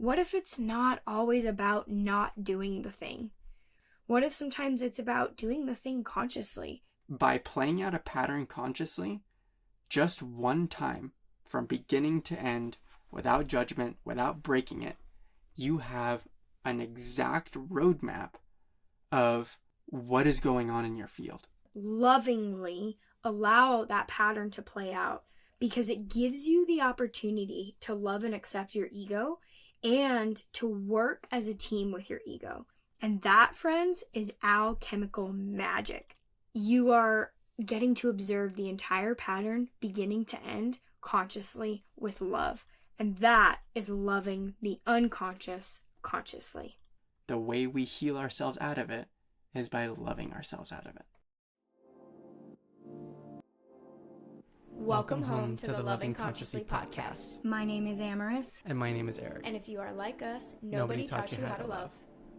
What if it's not always about not doing the thing? What if sometimes it's about doing the thing consciously? By playing out a pattern consciously, just one time, from beginning to end, without judgment, without breaking it, you have an exact roadmap of what is going on in your field. Lovingly allow that pattern to play out, because it gives you the opportunity to love and accept your ego and to work as a team with your ego. And that, friends, is alchemical magic. You are getting to observe the entire pattern, beginning to end, consciously with love. And that is loving the unconscious consciously. The way we heal ourselves out of it is by loving ourselves out of it. Welcome home to the Loving Consciously podcast. My name is Amaris. And my name is Eric. And if you are like us, nobody taught you how to love.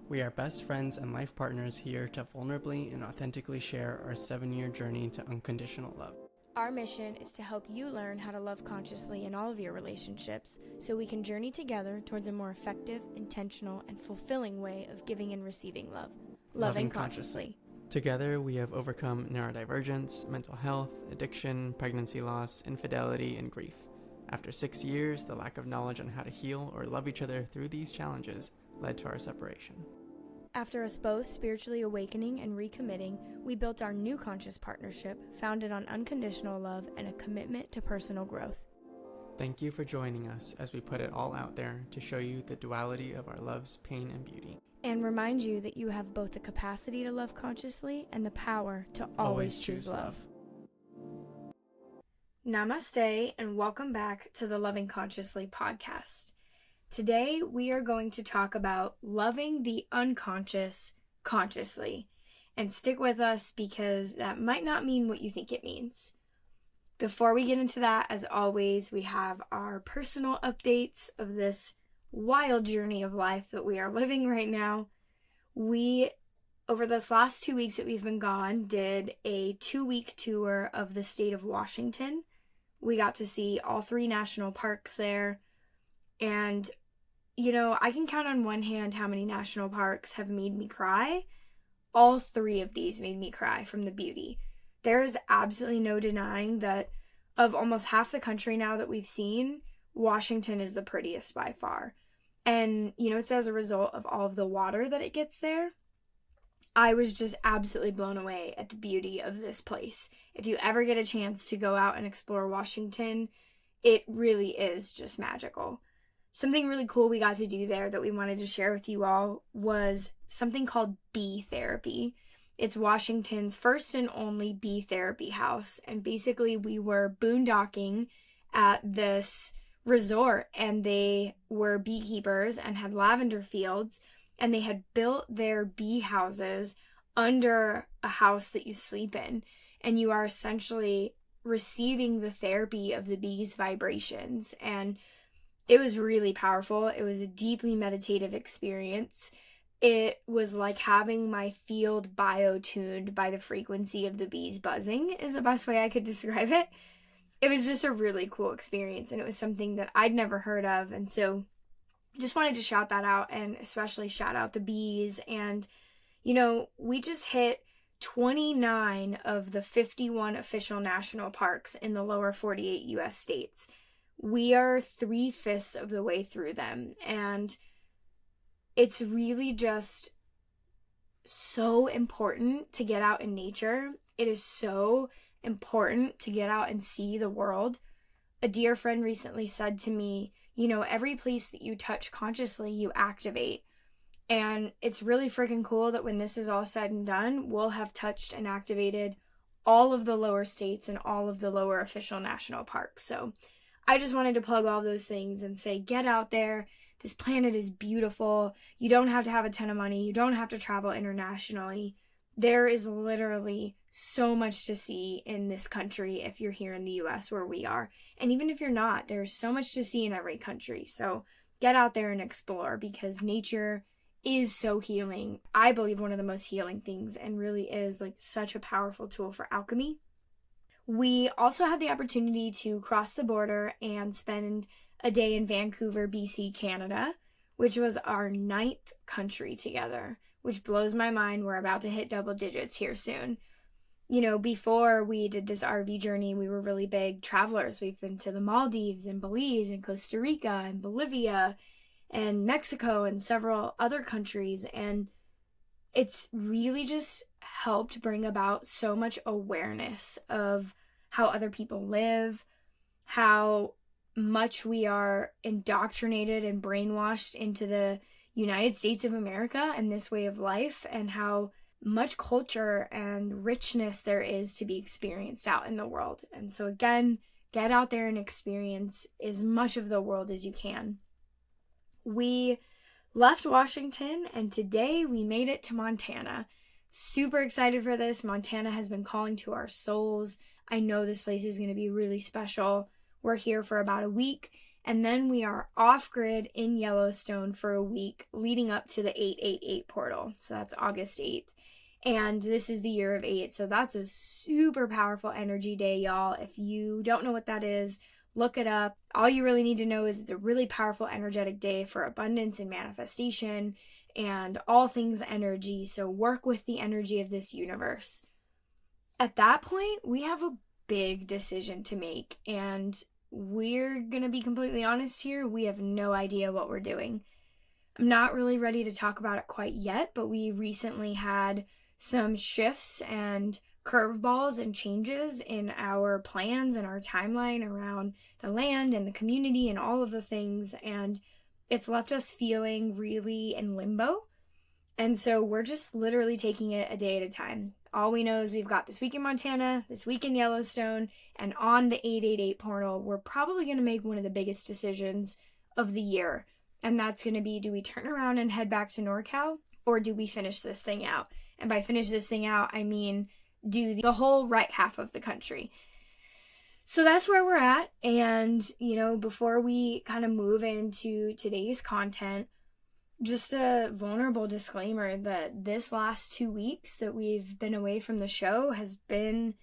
We are best friends and life partners here to vulnerably and authentically share our 7-year journey to unconditional love. Our mission is to help you learn how to love consciously in all of your relationships so we can journey together towards a more effective, intentional, and fulfilling way of giving and receiving love. Loving consciously. Together, we have overcome neurodivergence, mental health, addiction, pregnancy loss, infidelity, and grief. After 6 years, the lack of knowledge on how to heal or love each other through these challenges led to our separation. After us both spiritually awakening and recommitting, we built our new conscious partnership founded on unconditional love and a commitment to personal growth. Thank you for joining us as we put it all out there to show you the duality of our love's pain and beauty. And remind you that you have both the capacity to love consciously and the power to always choose love. Namaste and welcome back to the Loving Consciously podcast. Today we are going to talk about loving the unconscious consciously. And stick with us because that might not mean what you think it means. Before we get into that, as always, we have our personal updates of this wild journey of life that we are living right now. We, over this last 2 weeks that we've been gone, did a 2-week tour of the state of Washington. We got to see all 3 national parks there. And, you know, I can count on one hand how many national parks have made me cry. All 3 of these made me cry from the beauty. There's absolutely no denying that of almost half the country now that we've seen, Washington is the prettiest by far. And, you know, it's as a result of all of the water that it gets there. I was just absolutely blown away at the beauty of this place. If you ever get a chance to go out and explore Washington, it really is just magical. Something really cool we got to do there that we wanted to share with you all was something called bee therapy. It's Washington's first and only bee therapy house. And basically we were boondocking at this resort, and they were beekeepers and had lavender fields, and they had built their bee houses under a house that you sleep in, and you are essentially receiving the therapy of the bees' vibrations. And it was really powerful. It was a deeply meditative experience. It was like having my field bio-tuned by the frequency of the bees buzzing is the best way I could describe it. It was just a really cool experience, and it was something that I'd never heard of. And so just wanted to shout that out, and especially shout out the bees. And, you know, we just hit 29 of the 51 official national parks in the lower 48 U.S. states. We are 3/5 of the way through them, and it's really just so important to get out in nature. It is so important to get out and see the world. A dear friend recently said to me, you know, every place that you touch consciously, you activate. And it's really freaking cool that when this is all said and done, we'll have touched and activated all of the lower states and all of the lower official national parks. So I just wanted to plug all those things and say, get out there. This planet is beautiful. You don't have to have a ton of money. You don't have to travel internationally. There is literally so much to see in this country if you're here in the US where we are. And even if you're not, there's so much to see in every country. So get out there and explore, because nature is so healing. I believe one of the most healing things, and really is like such a powerful tool for alchemy. We also had the opportunity to cross the border and spend a day in Vancouver, BC, Canada, which was our 9th country together, which blows my mind. We're about to hit double digits here soon. Before we did this RV journey, we were really big travelers. We've been to the Maldives and Belize and Costa Rica and Bolivia and Mexico and several other countries. And it's really just helped bring about so much awareness of how other people live, how much we are indoctrinated and brainwashed into the United States of America and this way of life, and how much culture and richness there is to be experienced out in the world. And so again, get out there and experience as much of the world as you can. We left Washington and today we made it to Montana. Super excited for this. Montana has been calling to our souls. I know this place is going to be really special. We're here for about a week, and then we are off-grid in Yellowstone for a week leading up to the 888 portal. So that's August 8th. And this is the year of 8. So that's a super powerful energy day, y'all. If you don't know what that is, look it up. All you really need to know is it's a really powerful energetic day for abundance and manifestation and all things energy. So work with the energy of this universe. At that point, we have a big decision to make, and we're going to be completely honest here. We have no idea what we're doing. I'm not really ready to talk about it quite yet, but we recently had some shifts and curveballs and changes in our plans and our timeline around the land and the community and all of the things, and it's left us feeling really in limbo. And so we're just literally taking it a day at a time. All we know is we've got this week in Montana, this week in Yellowstone, and on the 888 portal, we're probably going to make one of the biggest decisions of the year. And that's going to be, do we turn around and head back to NorCal, or do we finish this thing out? And by finish this thing out, I mean do the whole right half of the country. So that's where we're at. And, before we kind of move into today's content, just a vulnerable disclaimer that this last 2 weeks that we've been away from the show has been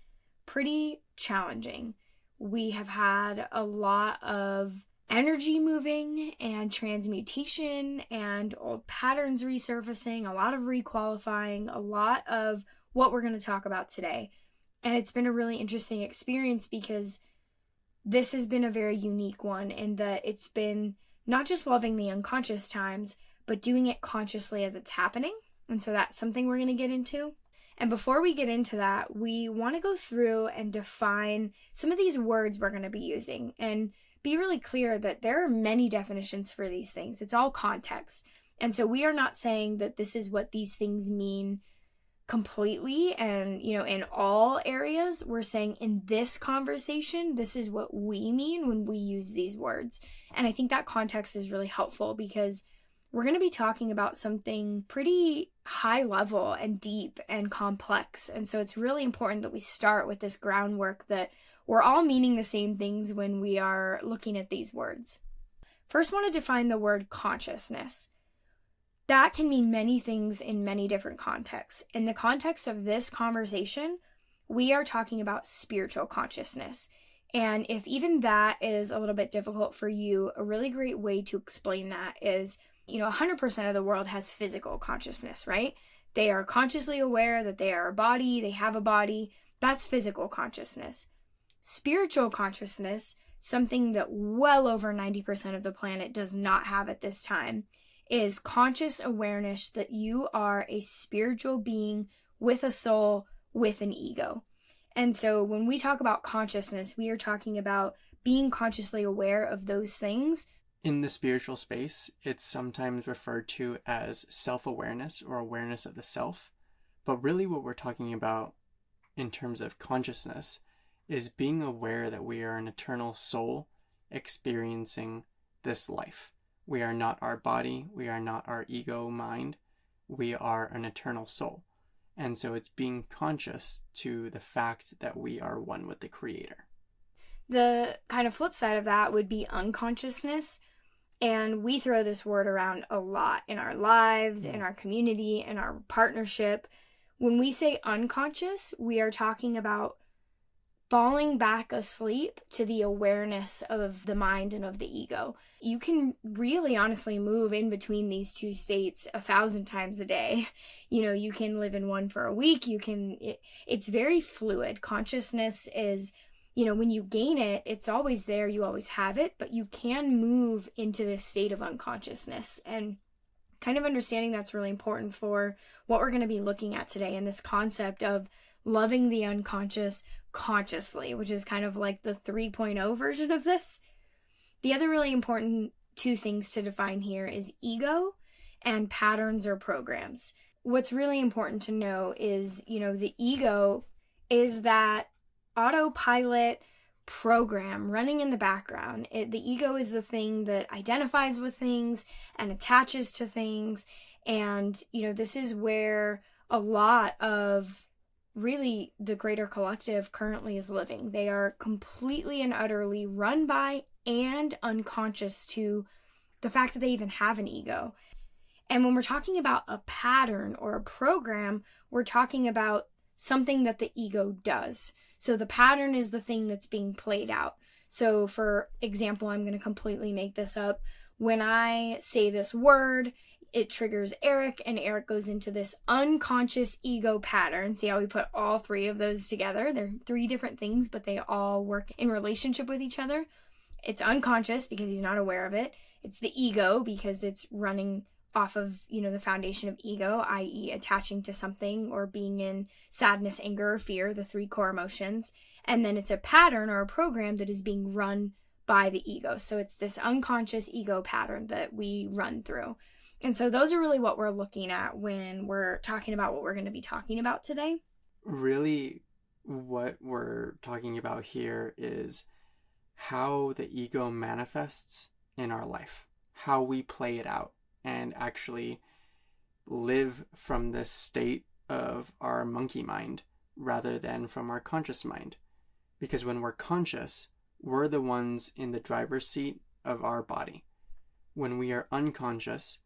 pretty challenging. We have had a lot of energy moving and transmutation and old patterns resurfacing, a lot of requalifying, a lot of what we're going to talk about today. And it's been a really interesting experience because this has been a very unique one in that it's been not just loving the unconscious times, but doing it consciously as it's happening. And so that's something we're going to get into. And before we get into that, we want to go through and define some of these words we're going to be using and be really clear that there are many definitions for these things. It's all context. And so we are not saying that this is what these things mean completely and, in all areas. We're saying in this conversation, this is what we mean when we use these words. And I think that context is really helpful because we're going to be talking about something pretty high level and deep and complex. And so it's really important that we start with this groundwork that we're all meaning the same things when we are looking at these words. First, I want to define the word consciousness. That can mean many things in many different contexts. In the context of this conversation, we are talking about spiritual consciousness. And if even that is a little bit difficult for you, a really great way to explain that is 100% of the world has physical consciousness, right? They are consciously aware that they are a body, they have a body. That's physical consciousness. Spiritual consciousness, something that well over 90% of the planet does not have at this time, is conscious awareness that you are a spiritual being with a soul, with an ego. And so when we talk about consciousness, we are talking about being consciously aware of those things. In the spiritual space, it's sometimes referred to as self-awareness or awareness of the self. But really what we're talking about in terms of consciousness is being aware that we are an eternal soul experiencing this life. We are not our body. We are not our ego mind. We are an eternal soul. And so it's being conscious to the fact that we are one with the Creator. The kind of flip side of that would be unconsciousness. And we throw this word around a lot in our lives, in our community, in our partnership. When we say unconscious, we are talking about falling back asleep to the awareness of the mind and of the ego. You can really honestly move in between these two states 1,000 times a day. You can live in one for a week. It's very fluid. Consciousness is, when you gain it, it's always there. You always have it, but you can move into this state of unconsciousness. And kind of understanding that's really important for what we're going to be looking at today, in this concept of loving the unconscious consciously, which is kind of like the 3.0 version of this. The other really important two things to define here is ego and patterns or programs. What's really important to know is, the ego is that autopilot program running in the background. The ego is the thing that identifies with things and attaches to things. And, this is where a lot of really the greater collective currently is living. They are completely and utterly run by and unconscious to the fact that they even have an ego. And when we're talking about a pattern or a program, we're talking about something that the ego does. So the pattern is the thing that's being played out. So for example, I'm going to completely make this up. When I say this word, it triggers Eric, and Eric goes into this unconscious ego pattern. See how we put all three of those together? They're three different things, but they all work in relationship with each other. It's unconscious because he's not aware of it. It's the ego because it's running off of, the foundation of ego, i.e. attaching to something or being in sadness, anger, or fear, the three core emotions. And then it's a pattern or a program that is being run by the ego. So it's this unconscious ego pattern that we run through. And so those are really what we're looking at when we're talking about what we're going to be talking about today. Really, what we're talking about here is how the ego manifests in our life, how we play it out and actually live from this state of our monkey mind rather than from our conscious mind. Because when we're conscious, we're the ones in the driver's seat of our body. When we are unconscious,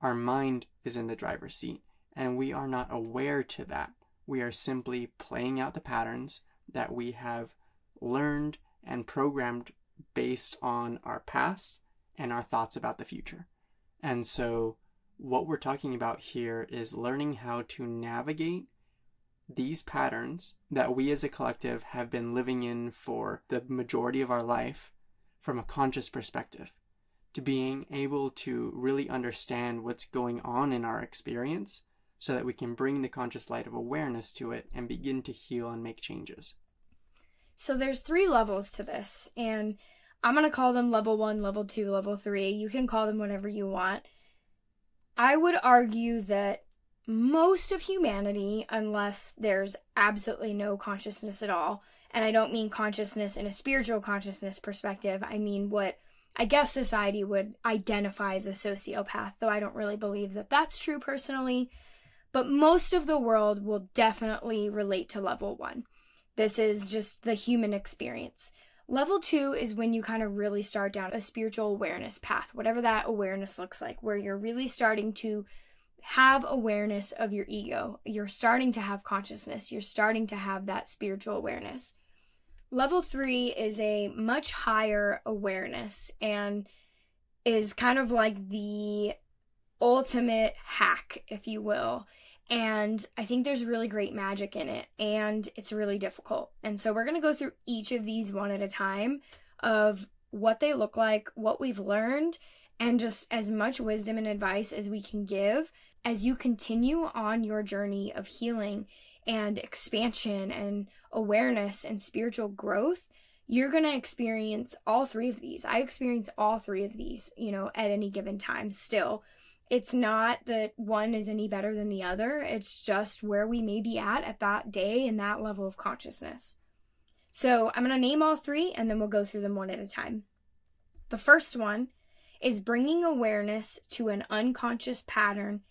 our mind is in the driver's seat, and we are not aware to that. We are simply playing out the patterns that we have learned and programmed based on our past and our thoughts about the future. And so what we're talking about here is learning how to navigate these patterns that we as a collective have been living in for the majority of our life from a conscious perspective, to being able to really understand what's going on in our experience so that we can bring the conscious light of awareness to it and begin to heal and make changes. So there's 3 levels to this, and I'm going to call them level 1, level 2, level 3. You can call them whatever you want. I would argue that most of humanity, unless there's absolutely no consciousness at all, and I don't mean consciousness in a spiritual consciousness perspective, I mean what I guess society would identify as a sociopath, though I don't really believe that that's true personally. But most of the world will definitely relate to level 1. This is just the human experience. Level 2 is when you kind of really start down a spiritual awareness path, whatever that awareness looks like, where you're really starting to have awareness of your ego. You're starting to have consciousness. You're starting to have that spiritual awareness. Level 3 is a much higher awareness and is kind of like the ultimate hack, if you will. And I think there's really great magic in it, and it's really difficult. And so we're going to go through each of these one at a time of what they look like, what we've learned, and just as much wisdom and advice as we can give as you continue on your journey of healing and expansion and awareness and spiritual growth. You're going to experience all 3 of these. I experience all 3 of these, at any given time still. It's not that one is any better than the other. It's just where we may be at that day and that level of consciousness. So I'm going to name all 3 and then we'll go through them one at a time. The first one is bringing awareness to an unconscious pattern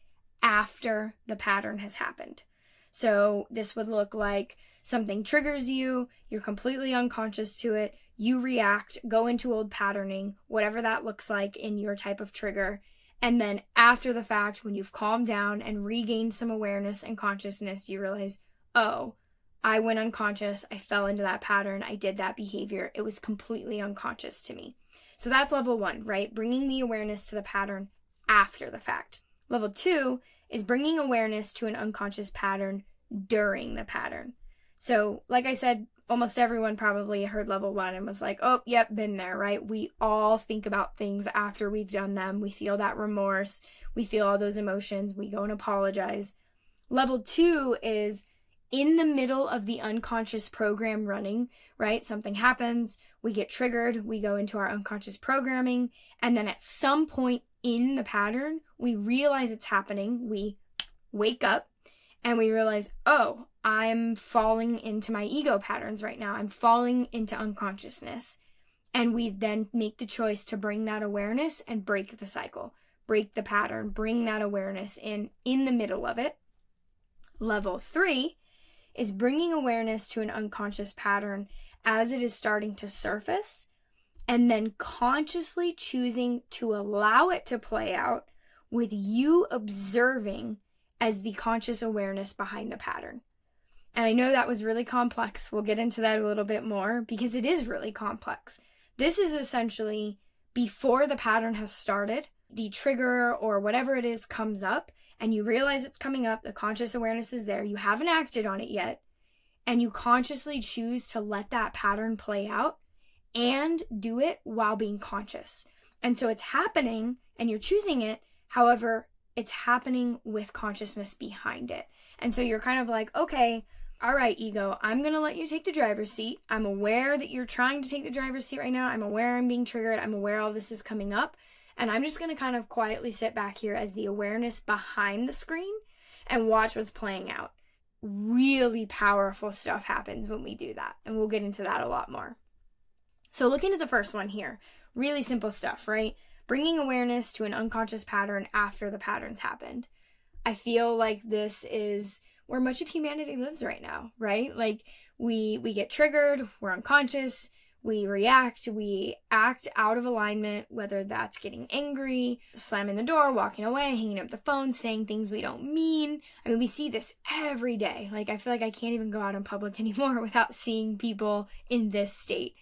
after the pattern has happened. So this would look like something triggers you, you're completely unconscious to it, you react, go into old patterning, whatever that looks like in your type of trigger. And then after the fact, when you've calmed down and regained some awareness and consciousness, you realize, oh, I went unconscious. I fell into that pattern. I did that behavior. It was completely unconscious to me. So that's level 1, right? Bringing the awareness to the pattern after the fact. Level 2 is bringing awareness to an unconscious pattern during the pattern. So, like I said, almost everyone probably heard level 1 and was like, oh, yep, been there, right? We all think about things after we've done them. We feel that remorse. We feel all those emotions. We go and apologize. Level 2 is in the middle of the unconscious program running, right? Something happens, we get triggered, we go into our unconscious programming, and then at some point in the pattern, we realize it's happening. We wake up and we realize, oh, I'm falling into my ego patterns right now. I'm falling into unconsciousness. And we then make the choice to bring that awareness and break the cycle, break the pattern, bring that awareness in the middle of it. Level 3 is bringing awareness to an unconscious pattern as it is starting to surface, and then consciously choosing to allow it to play out with you observing as the conscious awareness behind the pattern. And I know that was really complex. We'll get into that a little bit more because it is really complex. This is essentially before the pattern has started, the trigger or whatever it is comes up, and you realize it's coming up, the conscious awareness is there, you haven't acted on it yet, and you consciously choose to let that pattern play out and do it while being conscious. And so it's happening and you're choosing it, however, it's happening with consciousness behind it. And so you're kind of like, okay, all right, ego, I'm going to let you take the driver's seat. I'm aware that you're trying to take the driver's seat right now. I'm aware I'm being triggered. I'm aware all this is coming up. And I'm just going to kind of quietly sit back here as the awareness behind the screen and watch what's playing out. Really powerful stuff happens when we do that. And we'll get into that a lot more. So looking at the first one here, really simple stuff, right? Bringing awareness to an unconscious pattern after the pattern's happened. I feel like this is where much of humanity lives right now, right? Like we get triggered, we're unconscious, we react, we act out of alignment, whether that's getting angry, slamming the door, walking away, hanging up the phone, saying things we don't mean. I mean, we see this every day. Like, I feel like I can't even go out in public anymore without seeing people in this state.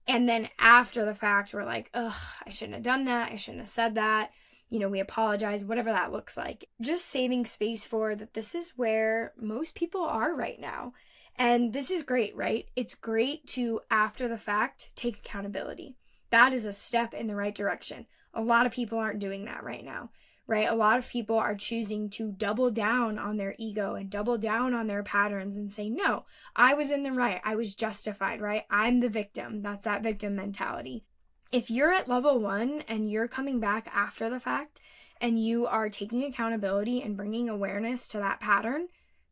And then after the fact, we're like, ugh, I shouldn't have done that. I shouldn't have said that. You know, we apologize, whatever that looks like. Just saving space for that this is where most people are right now. And this is great, right? It's great to, after the fact, take accountability. That is a step in the right direction. A lot of people aren't doing that right now, right? A lot of people are choosing to double down on their ego and double down on their patterns and say, no, I was in the right. I was justified, right? I'm the victim. That's that victim mentality. If you're at level 1 and you're coming back after the fact and you are taking accountability and bringing awareness to that pattern,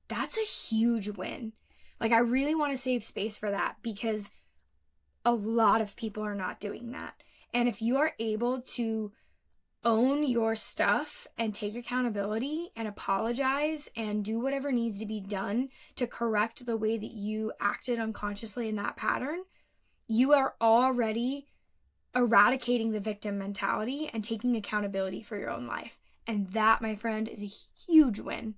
that's a huge win. Like, I really want to save space for that because a lot of people are not doing that. And if you are able to own your stuff and take accountability and apologize and do whatever needs to be done to correct the way that you acted unconsciously in that pattern, you are already eradicating the victim mentality and taking accountability for your own life. And that, my friend, is a huge win.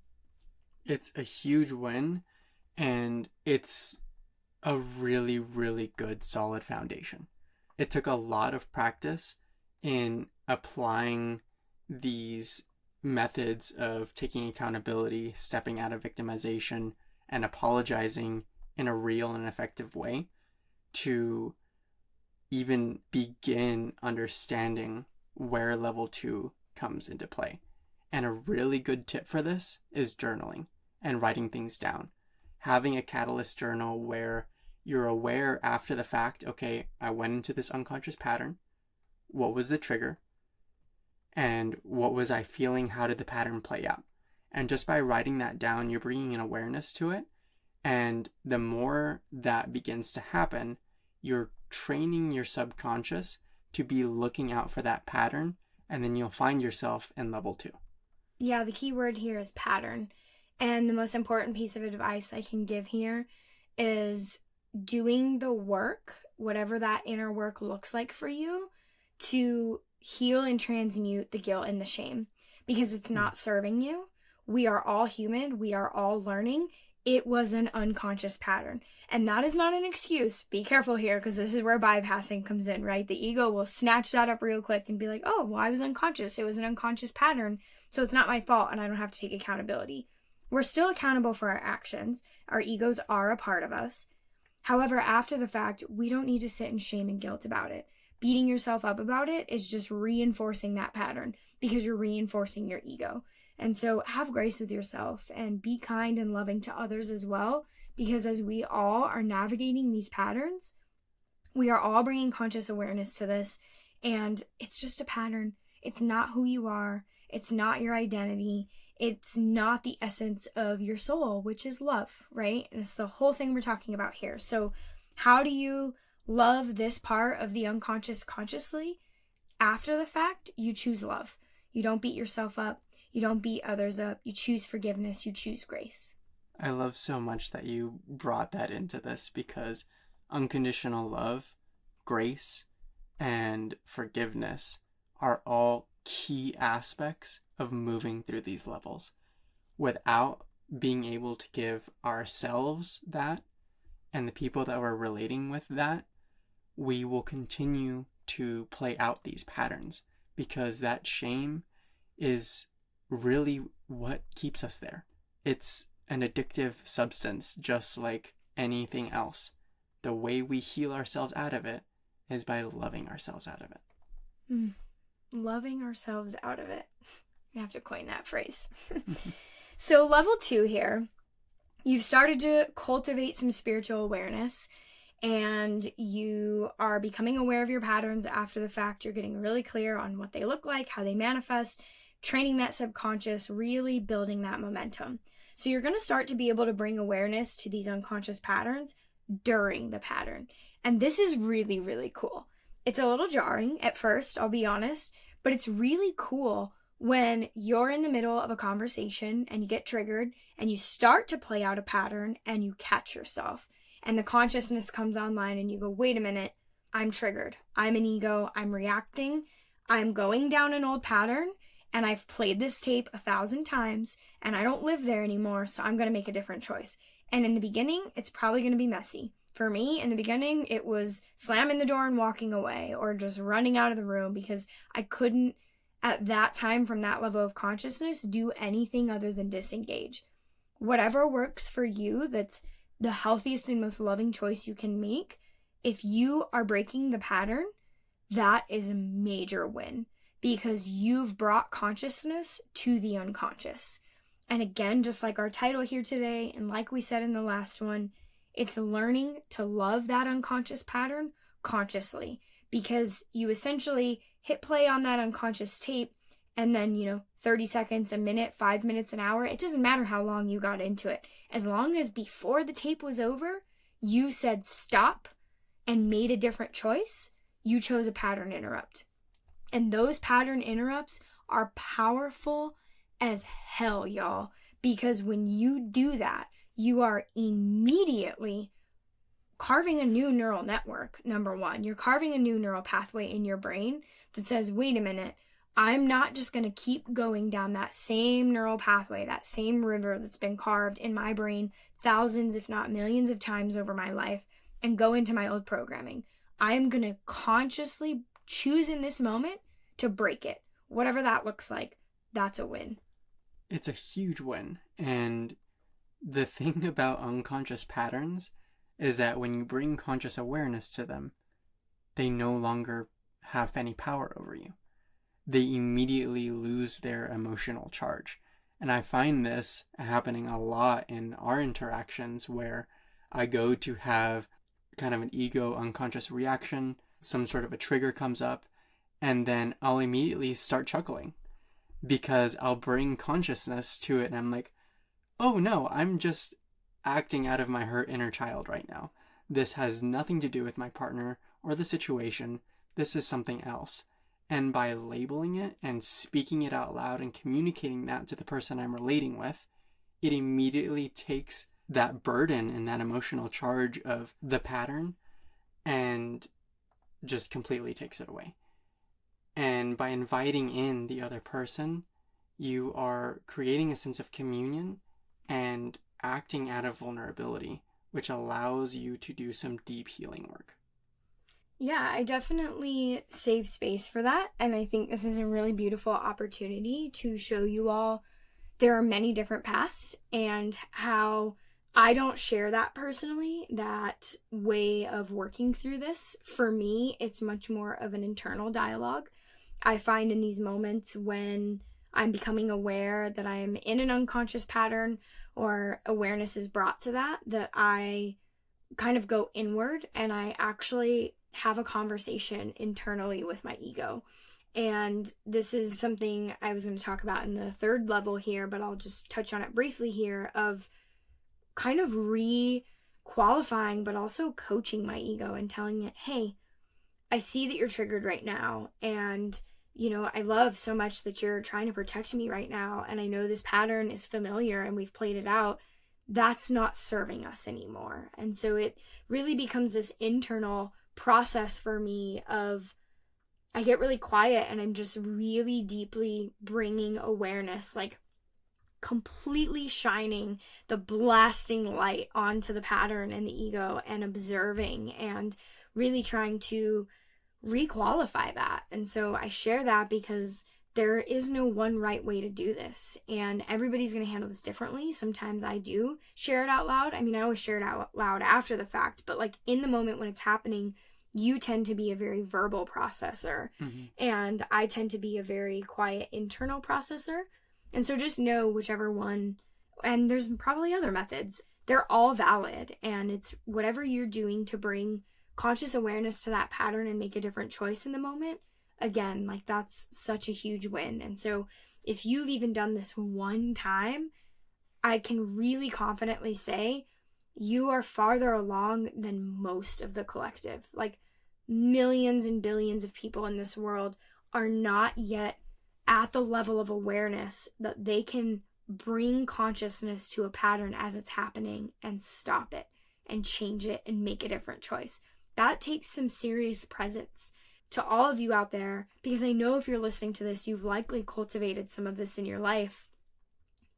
It's a huge win, and it's a really, really good, solid foundation. It took a lot of practice in applying these methods of taking accountability, stepping out of victimization, and apologizing in a real and effective way to even begin understanding where level 2 comes into play. And a really good tip for this is journaling and writing things down. Having a catalyst journal where you're aware after the fact, okay, I went into this unconscious pattern. What was the trigger? And what was I feeling? How did the pattern play out? And just by writing that down, you're bringing an awareness to it. And the more that begins to happen, you're training your subconscious to be looking out for that pattern. And then you'll find yourself in level 2. Yeah, the key word here is pattern. And the most important piece of advice I can give here is doing the work, whatever that inner work looks like for you, to heal and transmute the guilt and the shame, because it's not serving you. We are all human. We are all learning. It was an unconscious pattern. And that is not an excuse. Be careful here, because this is where bypassing comes in, right? The ego will snatch that up real quick and be like, oh, well, I was unconscious. It was an unconscious pattern. So it's not my fault and I don't have to take accountability. We're still accountable for our actions. Our egos are a part of us. However, after the fact, we don't need to sit in shame and guilt about it. Beating yourself up about it is just reinforcing that pattern because you're reinforcing your ego. And so have grace with yourself and be kind and loving to others as well, because as we all are navigating these patterns, we are all bringing conscious awareness to this, and it's just a pattern. It's not who you are. It's not your identity. It's not the essence of your soul, which is love, right? And it's the whole thing we're talking about here. So how do you love this part of the unconscious consciously? After the fact, you choose love. You don't beat yourself up. You don't beat others up. You choose forgiveness. You choose grace. I love so much that you brought that into this, because unconditional love, grace, and forgiveness are all key aspects of moving through these levels. Without being able to give ourselves that and the people that we're relating with that, we will continue to play out these patterns, because that shame is really what keeps us there. It's an addictive substance, just like anything else. The way we heal ourselves out of it is by loving ourselves out of it. Loving ourselves out of it. You have to coin that phrase. So level 2 here, you've started to cultivate some spiritual awareness, and you are becoming aware of your patterns after the fact. You're getting really clear on what they look like, how they manifest, training that subconscious, really building that momentum. So you're going to start to be able to bring awareness to these unconscious patterns during the pattern. And this is really, really cool. It's a little jarring at first, I'll be honest, but it's really cool when you're in the middle of a conversation and you get triggered and you start to play out a pattern and you catch yourself. And the consciousness comes online and you go, wait a minute, I'm triggered. I'm an ego. I'm reacting. I'm going down an old pattern. And I've played this tape 1,000 times and I don't live there anymore, so I'm going to make a different choice. And in the beginning, it's probably going to be messy. For me, in the beginning, it was slamming the door and walking away, or just running out of the room, because I couldn't, at that time, from that level of consciousness, do anything other than disengage. Whatever works for you, that's the healthiest and most loving choice you can make. If you are breaking the pattern, that is a major win, because you've brought consciousness to the unconscious. And again, just like our title here today, and like we said in the last one, it's learning to love that unconscious pattern consciously, because you essentially hit play on that unconscious tape, and then, 30 seconds, a minute, 5 minutes, an hour, it doesn't matter how long you got into it. As long as before the tape was over, you said stop and made a different choice, you chose a pattern interrupt. And those pattern interrupts are powerful as hell, y'all. Because when you do that, you are immediately carving a new neural network, number one. You're carving a new neural pathway in your brain that says, wait a minute, I'm not just going to keep going down that same neural pathway, that same river that's been carved in my brain thousands, if not millions of times over my life, and go into my old programming. I am going to consciously choose in this moment to break it. Whatever that looks like, that's a win. It's a huge win. And the thing about unconscious patterns is that when you bring conscious awareness to them, they no longer have any power over you. They immediately lose their emotional charge. And I find this happening a lot in our interactions, where I go to have kind of an ego unconscious reaction, some sort of a trigger comes up, and then I'll immediately start chuckling, because I'll bring consciousness to it and I'm like, oh no, I'm just acting out of my hurt inner child right now. This has nothing to do with my partner or the situation. This is something else. And by labeling it and speaking it out loud and communicating that to the person I'm relating with, it immediately takes that burden and that emotional charge of the pattern and just completely takes it away. And by inviting in the other person, you are creating a sense of communion and acting out of vulnerability, which allows you to do some deep healing work. Yeah, I definitely save space for that. And I think this is a really beautiful opportunity to show you all there are many different paths and how I don't share that personally, that way of working through this. For me, it's much more of an internal dialogue. I find in these moments when I'm becoming aware that I'm in an unconscious pattern or awareness is brought to that I kind of go inward and I actually have a conversation internally with my ego. And this is something I was going to talk about in the third level here, but I'll just touch on it briefly here of kind of re-qualifying, but also coaching my ego and telling it, hey, I see that you're triggered right now. And, I love so much that you're trying to protect me right now. And I know this pattern is familiar and we've played it out. That's not serving us anymore. And so it really becomes this internal process for me of I get really quiet and I'm just really deeply bringing awareness, like completely shining the blasting light onto the pattern and the ego and observing and really trying to requalify that. And so I share that because there is no one right way to do this, and everybody's going to handle this differently. Sometimes I do share it out loud. I mean, I always share it out loud after the fact, but like in the moment when it's happening, you tend to be a very verbal processor, and I tend to be a very quiet internal processor. And so just know whichever one, and there's probably other methods, they're all valid, and it's whatever you're doing to bring conscious awareness to that pattern and make a different choice in the moment. Again, like that's such a huge win. And so if you've even done this one time, I can really confidently say you are farther along than most of the collective. Like millions and billions of people in this world are not yet at the level of awareness that they can bring consciousness to a pattern as it's happening and stop it and change it and make a different choice. That takes some serious presence. To all of you out there, because I know if you're listening to this, you've likely cultivated some of this in your life.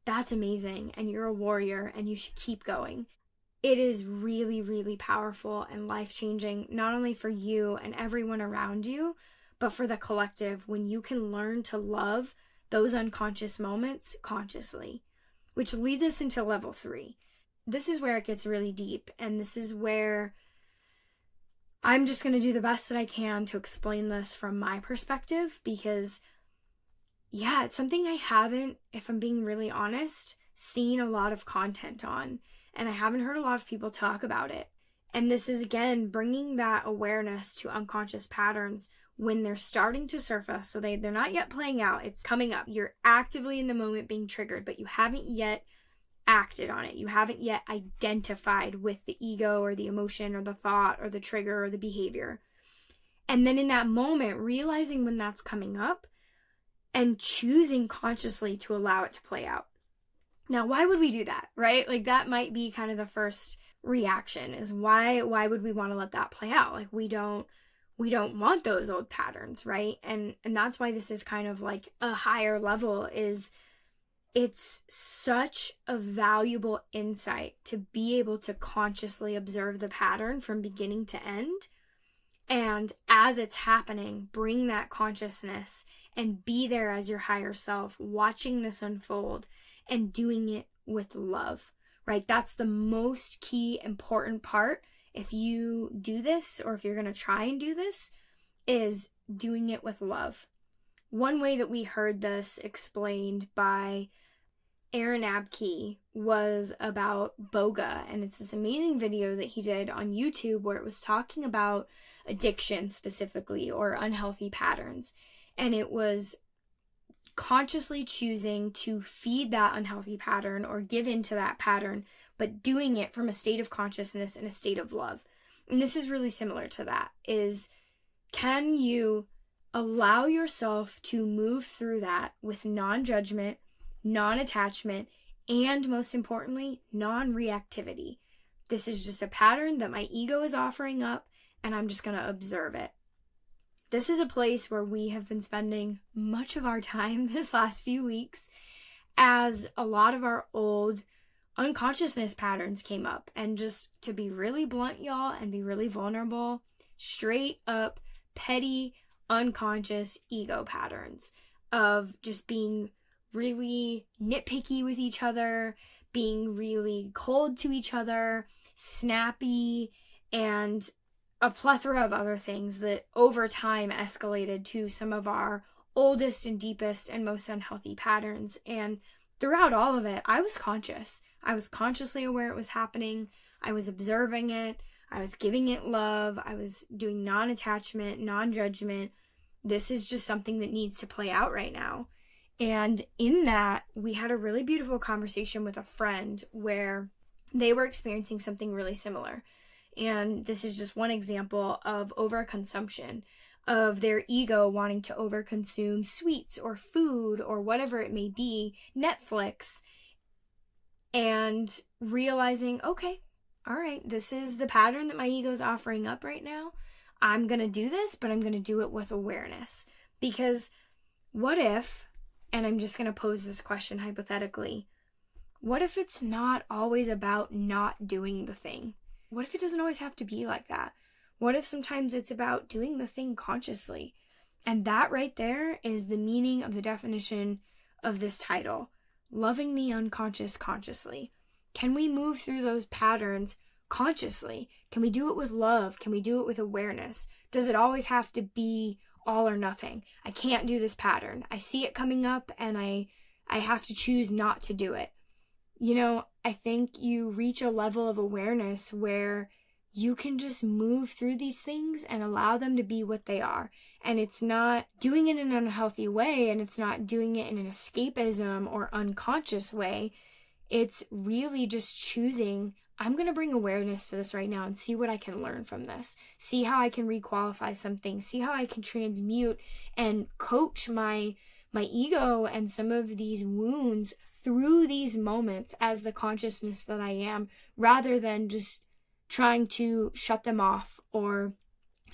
That's amazing, and you're a warrior, and you should keep going. It is really, really powerful and life-changing, not only for you and everyone around you, but for the collective when you can learn to love those unconscious moments consciously, which leads us into level 3. This is where it gets really deep, and this is where I'm just going to do the best that I can to explain this from my perspective because, yeah, it's something I haven't, if I'm being really honest, seen a lot of content on, and I haven't heard a lot of people talk about it. And this is, again, bringing that awareness to unconscious patterns when they're starting to surface. So they're not yet playing out. It's coming up. You're actively in the moment being triggered, but you haven't yet acted on it. You haven't yet identified with the ego or the emotion or the thought or the trigger or the behavior. And then in that moment, realizing when that's coming up and choosing consciously to allow it to play out. Now, why would we do that, right? Like that might be kind of the first reaction is why would we want to let that play out? Like we don't want those old patterns, right? And that's why this is kind of like a higher level is it's such a valuable insight to be able to consciously observe the pattern from beginning to end. And as it's happening, bring that consciousness and be there as your higher self, watching this unfold and doing it with love, right? That's the most key important part. If you do this, or if you're going to try and do this, is doing it with love. One way that we heard this explained by Aaron Abke was about boga, and it's this amazing video that he did on YouTube where it was talking about addiction specifically or unhealthy patterns, and it was consciously choosing to feed that unhealthy pattern or give into that pattern, but doing it from a state of consciousness and a state of love. And this is really similar to that, is can you allow yourself to move through that with non-judgment, non-attachment, and most importantly, non-reactivity. This is just a pattern that my ego is offering up, and I'm just going to observe it. This is a place where we have been spending much of our time this last few weeks, as a lot of our old unconsciousness patterns came up. And just to be really blunt, y'all, and be really vulnerable, straight up petty, unconscious ego patterns of just being really nitpicky with each other, being really cold to each other, snappy, and a plethora of other things that over time escalated to some of our oldest and deepest and most unhealthy patterns. And throughout all of it, I was conscious. I was consciously aware it was happening. I was observing it. I was giving it love. I was doing non-attachment, non-judgment. This is just something that needs to play out right now. And in that, we had a really beautiful conversation with a friend where they were experiencing something really similar. And this is just one example of overconsumption, of their ego wanting to overconsume sweets or food or whatever it may be, Netflix, and realizing, okay, all right, this is the pattern that my ego is offering up right now. I'm going to do this, but I'm going to do it with awareness. Because what if, and I'm just going to pose this question hypothetically, what if it's not always about not doing the thing? What if it doesn't always have to be like that? What if sometimes it's about doing the thing consciously? And that right there is the meaning of the definition of this title, loving the unconscious consciously. Can we move through those patterns consciously? Can we do it with love? Can we do it with awareness? Does it always have to be all or nothing? I can't do this pattern. I see it coming up and I have to choose not to do it. You know, I think you reach a level of awareness where you can just move through these things and allow them to be what they are. And it's not doing it in an unhealthy way, and it's not doing it in an escapism or unconscious way. It's really just choosing, I'm going to bring awareness to this right now and see what I can learn from this. See how I can requalify something. See how I can transmute and coach my ego and some of these wounds through these moments as the consciousness that I am, rather than just trying to shut them off or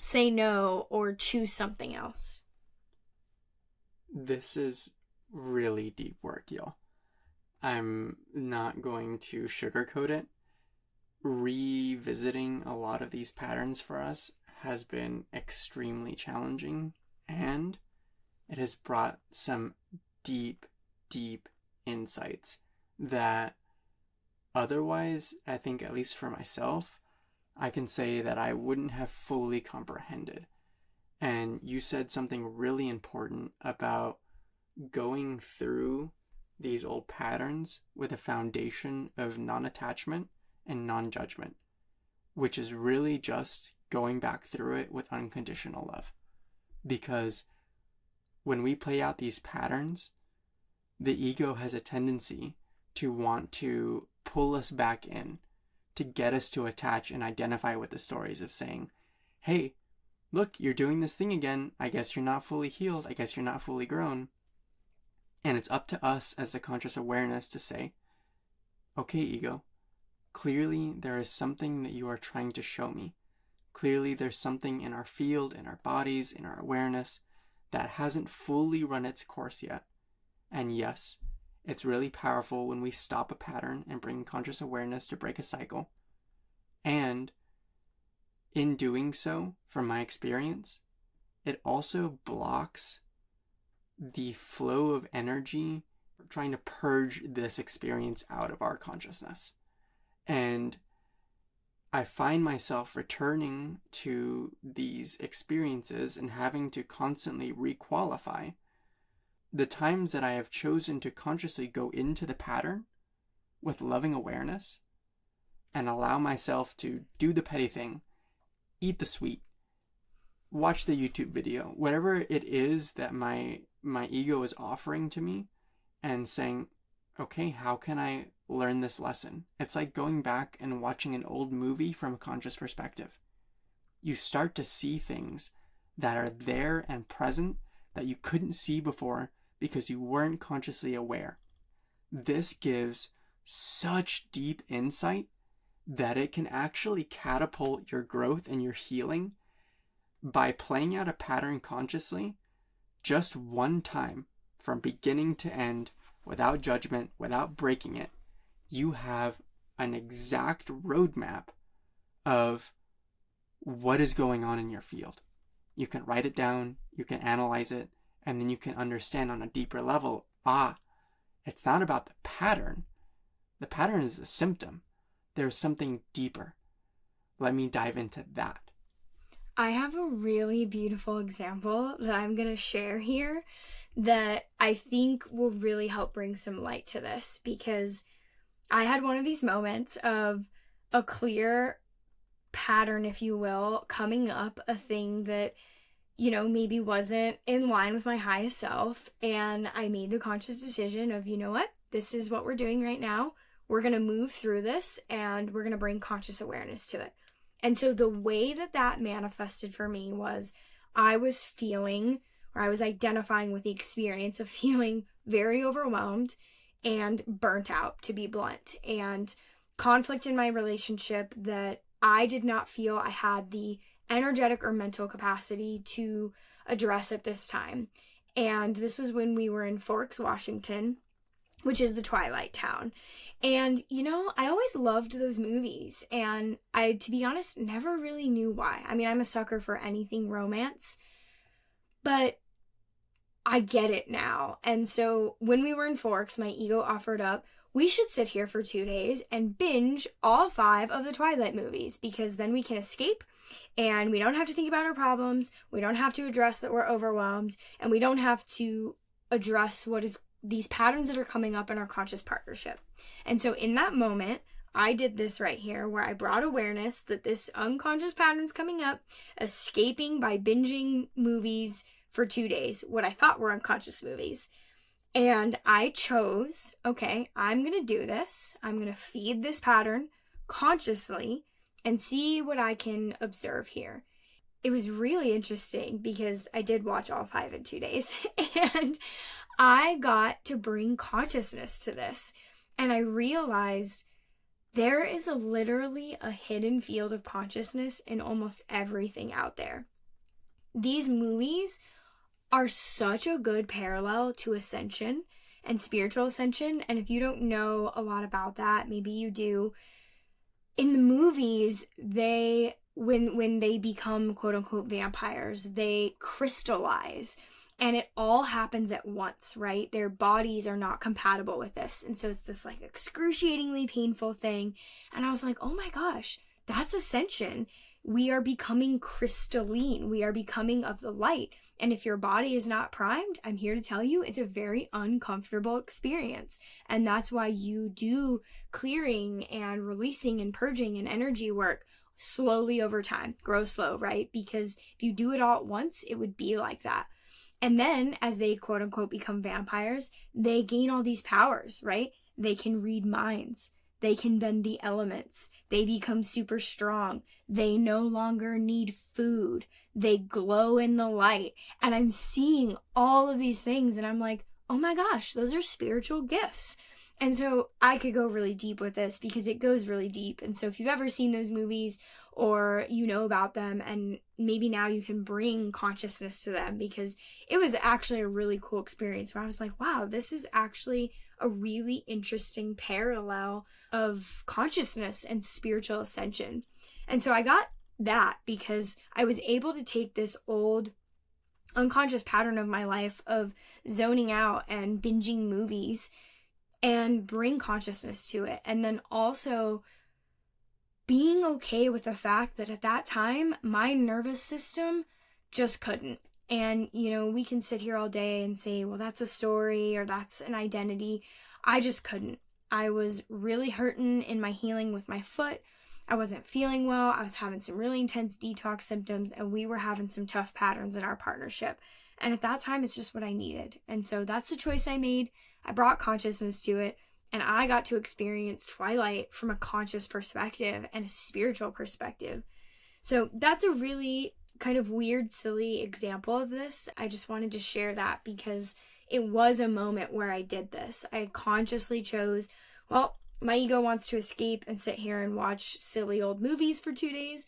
say no or choose something else. This is really deep work, y'all. I'm not going to sugarcoat it. Revisiting a lot of these patterns for us has been extremely challenging, and it has brought some deep, deep insights that otherwise, I think, at least for myself, I can say that I wouldn't have fully comprehended. And you said something really important about going through these old patterns with a foundation of non-attachment and non-judgment, which is really just going back through it with unconditional love. Because when we play out these patterns, the ego has a tendency to want to pull us back in, to get us to attach and identify with the stories of saying, hey, look, you're doing this thing again. I guess you're not fully healed. I guess you're not fully grown. And it's up to us as the conscious awareness to say, okay, ego, clearly there is something that you are trying to show me. Clearly there's something in our field, in our bodies, in our awareness that hasn't fully run its course yet. And yes, it's really powerful when we stop a pattern and bring conscious awareness to break a cycle. And in doing so, from my experience, it also blocks the flow of energy trying to purge this experience out of our consciousness. And I find myself returning to these experiences and having to constantly requalify. The times that I have chosen to consciously go into the pattern with loving awareness and allow myself to do the petty thing, eat the sweet, watch the YouTube video, whatever it is that my ego is offering to me, and saying, okay, how can I learn this lesson? It's like going back and watching an old movie from a conscious perspective. You start to see things that are there and present that you couldn't see before because you weren't consciously aware. This gives such deep insight that it can actually catapult your growth and your healing by playing out a pattern consciously just one time from beginning to end without judgment, without breaking it. you have an exact roadmap of what is going on in your field. You can write it down, you can analyze it, and then you can understand on a deeper level, it's not about the pattern. The pattern is a symptom. There's something deeper. Let me dive into that. I have a really beautiful example that I'm going to share here that I think will really help bring some light to this, because I had one of these moments of a clear pattern, if you will, coming up, a thing that, maybe wasn't in line with my highest self. And I made the conscious decision of, you know what, this is what we're doing right now. We're going to move through this and we're going to bring conscious awareness to it. And so the way that manifested for me was I was feeling, or I was identifying with the experience of feeling very overwhelmed and burnt out, to be blunt, and conflict in my relationship that I did not feel I had the energetic or mental capacity to address at this time. And this was when we were in Forks, Washington, which is the Twilight town. And, I always loved those movies. And I, to be honest, never really knew why. I mean, I'm a sucker for anything romance, but I get it now. And so when we were in Forks, my ego offered up, we should sit here for 2 days and binge all 5 of the Twilight movies, because then we can escape and we don't have to think about our problems. We don't have to address that we're overwhelmed, and we don't have to address what is these patterns that are coming up in our conscious partnership. And so in that moment, I did this right here, where I brought awareness that this unconscious pattern's coming up, escaping by binging movies for 2 days, what I thought were unconscious movies. And I chose, okay, I'm going to do this. I'm going to feed this pattern consciously and see what I can observe here. It was really interesting because I did watch all 5 in 2 days, and I got to bring consciousness to this. And I realized there is literally a hidden field of consciousness in almost everything out there. These movies are such a good parallel to ascension and spiritual ascension. And if you don't know a lot about that, maybe you do. In the movies, when they become quote unquote vampires, they crystallize, and it all happens at once, right? Their bodies are not compatible with this. And so it's this like excruciatingly painful thing. And I was like, oh my gosh, that's ascension. We are becoming crystalline. We are becoming of the light. And if your body is not primed, I'm here to tell you it's a very uncomfortable experience. And that's why you do clearing and releasing and purging and energy work slowly over time. Grow slow, right? Because if you do it all at once, it would be like that. And then as they quote unquote become vampires, they gain all these powers, right? They can read minds. They can bend the elements. They become super strong. They no longer need food. They glow in the light. And I'm seeing all of these things and I'm like, oh my gosh, those are spiritual gifts. And so I could go really deep with this because it goes really deep. And so if you've ever seen those movies or you know about them, and maybe now you can bring consciousness to them, because it was actually a really cool experience where I was like, wow, this is actually a really interesting parallel of consciousness and spiritual ascension. And so I got that because I was able to take this old unconscious pattern of my life of zoning out and binging movies and bring consciousness to it. And then also being okay with the fact that at that time, my nervous system just couldn't. And, we can sit here all day and say, well, that's a story or that's an identity. I just couldn't. I was really hurting in my healing with my foot. I wasn't feeling well. I was having some really intense detox symptoms, and we were having some tough patterns in our partnership. And at that time, it's just what I needed. And so that's the choice I made. I brought consciousness to it, and I got to experience Twilight from a conscious perspective and a spiritual perspective. So that's a really kind of weird, silly example of this. I just wanted to share that because it was a moment where I did this. I consciously chose, well, my ego wants to escape and sit here and watch silly old movies for 2 days.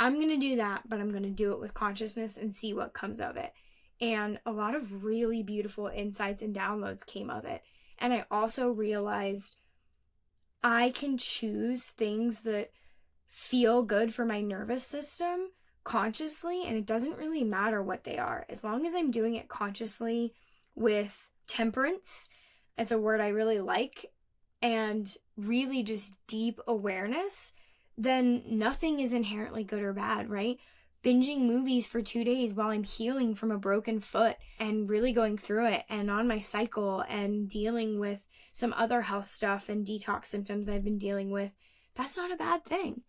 I'm going to do that, but I'm going to do it with consciousness and see what comes of it. And a lot of really beautiful insights and downloads came of it. And I also realized I can choose things that feel good for my nervous system consciously, and it doesn't really matter what they are. As long as I'm doing it consciously with temperance, it's a word I really like, and really just deep awareness, then nothing is inherently good or bad, right? Binging movies for 2 days while I'm healing from a broken foot and really going through it and on my cycle and dealing with some other health stuff and detox symptoms I've been dealing with, that's not a bad thing,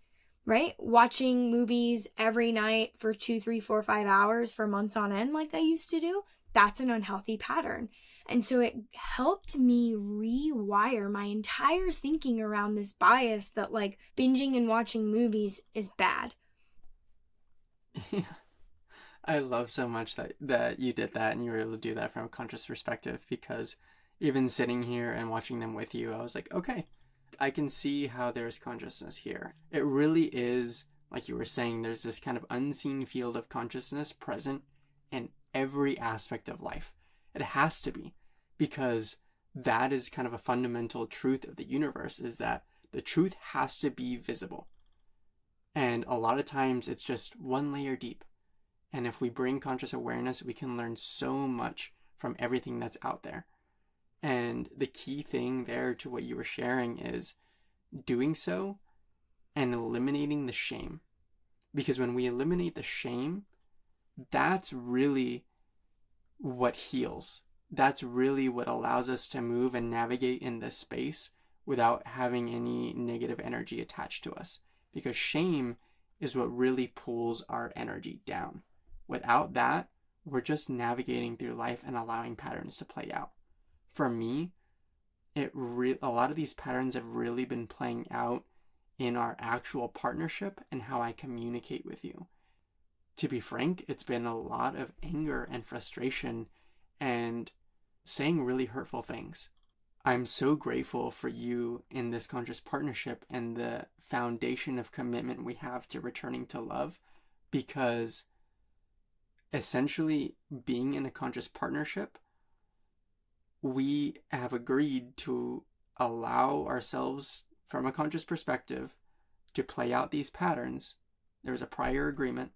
right? Watching movies every night for 2, 3, 4, 5 hours for months on end, like I used to do, that's an unhealthy pattern. And so it helped me rewire my entire thinking around this bias that like binging and watching movies is bad. Yeah. I love so much that you did that and you were able to do that from a conscious perspective, because even sitting here and watching them with you, I was like, okay, I can see how there's consciousness here. It really is, like you were saying, there's this kind of unseen field of consciousness present in every aspect of life. It has to be, because that is kind of a fundamental truth of the universe, is that the truth has to be visible. And a lot of times it's just one layer deep. And if we bring conscious awareness, we can learn so much from everything that's out there. And the key thing there to what you were sharing is doing so and eliminating the shame. Because when we eliminate the shame, that's really what heals. That's really what allows us to move and navigate in this space without having any negative energy attached to us. Because shame is what really pulls our energy down. Without that, we're just navigating through life and allowing patterns to play out. For me, a lot of these patterns have really been playing out in our actual partnership and how I communicate with you. To be frank, it's been a lot of anger and frustration and saying really hurtful things. I'm so grateful for you in this conscious partnership and the foundation of commitment we have to returning to love, because essentially being in a conscious partnership, we have agreed to allow ourselves from a conscious perspective to play out these patterns. There's a prior agreement,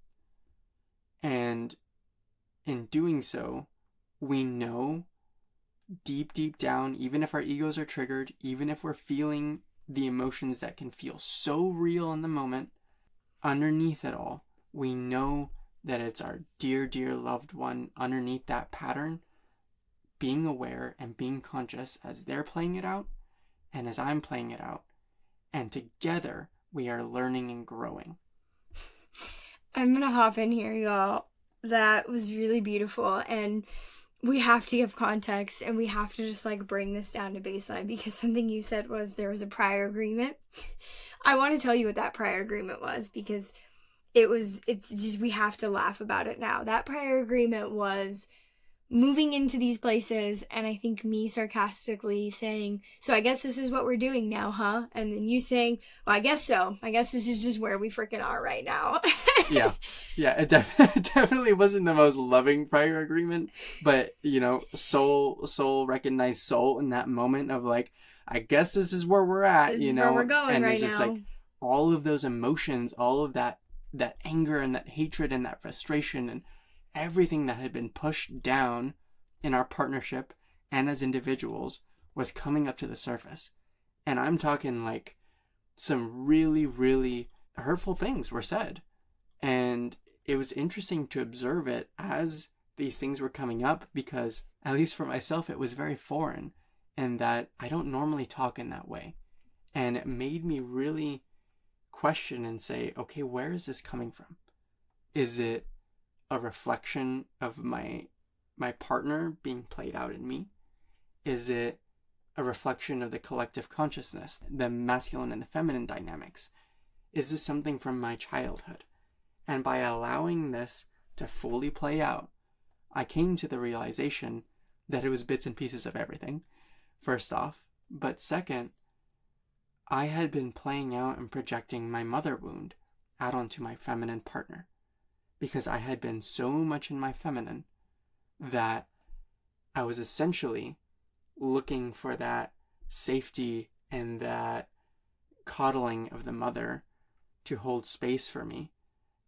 and in doing so, we know deep down, even if our egos are triggered, even if we're feeling the emotions that can feel so real in the moment, underneath it all, we know that it's our dear loved one underneath that pattern, being aware and being conscious as they're playing it out and as I'm playing it out. And together we are learning and growing. I'm gonna hop in here, y'all. That was really beautiful, and we have to give context and we have to just like bring this down to baseline, because something you said was there was a prior agreement. I want to tell you what that prior agreement was, because it's just, we have to laugh about it now. That prior agreement was moving into these places, and I think me sarcastically saying, so I guess this is what we're doing now, huh? And then you saying, well, I guess so. I guess this is just where we freaking are right now. Yeah, it definitely wasn't the most loving prior agreement, but soul recognized soul in that moment of like, I guess this is where we're at, This is where we're going and right there's just now. like all of those emotions, all of that anger and that hatred and that frustration and everything that had been pushed down in our partnership and as individuals was coming up to the surface. And I'm talking like some really hurtful things were said. And it was interesting to observe it as these things were coming up, because at least for myself, it was very foreign, and that I don't normally talk in that way. And it made me really question and say, okay, where is this coming from? Is it a reflection of my partner being played out in me? Is it a reflection of the collective consciousness, the masculine and the feminine dynamics? Is this something from my childhood? And by allowing this to fully play out, I came to the realization that it was bits and pieces of everything, first off. But second, I had been playing out and projecting my mother wound out onto my feminine partner, because I had been so much in my feminine that I was essentially looking for that safety and that coddling of the mother to hold space for me.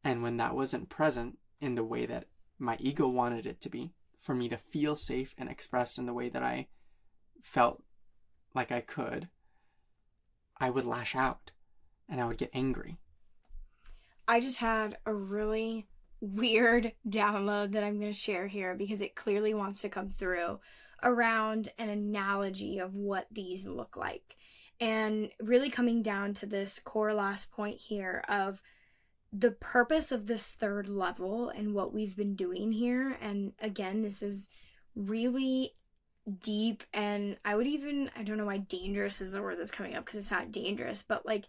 And when that wasn't present in the way that my ego wanted it to be, for me to feel safe and expressed in the way that I felt like I could, I would lash out and I would get angry. I just had a really weird download that I'm going to share here because it clearly wants to come through around an analogy of what these look like. And really coming down to this core last point here of the purpose of this third level and what we've been doing here. And again, this is really deep, and I don't know why dangerous is the word that's coming up, because it's not dangerous, but like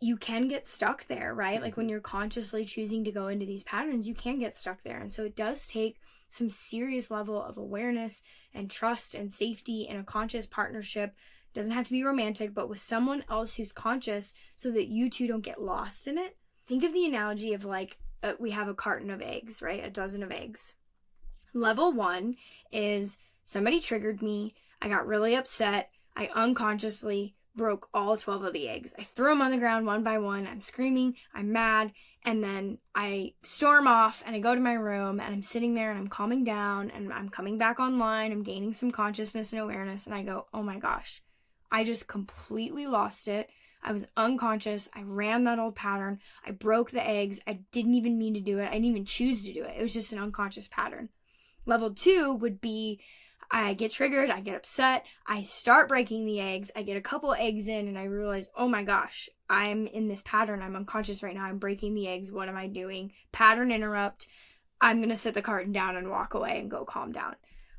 you can get stuck there, right? Mm-hmm. Like when you're consciously choosing to go into these patterns, you can get stuck there. And so it does take some serious level of awareness and trust and safety in a conscious partnership. It doesn't have to be romantic, but with someone else who's conscious, so that you two don't get lost in it. Think of the analogy of like we have a carton of eggs, right? A dozen of eggs. Level 1 is somebody triggered me. I got really upset. I unconsciously broke all 12 of the eggs. I threw them on the ground one by one. I'm screaming. I'm mad. And then I storm off and I go to my room and I'm sitting there and I'm calming down and I'm coming back online. I'm gaining some consciousness and awareness. And I go, oh my gosh, I just completely lost it. I was unconscious. I ran that old pattern. I broke the eggs. I didn't even mean to do it. I didn't even choose to do it. It was just an unconscious pattern. Level 2 would be I get triggered, I get upset, I start breaking the eggs, I get a couple eggs in and I realize, oh my gosh, I'm in this pattern, I'm unconscious right now, I'm breaking the eggs, what am I doing? Pattern interrupt, I'm going to set the carton down and walk away and go calm down.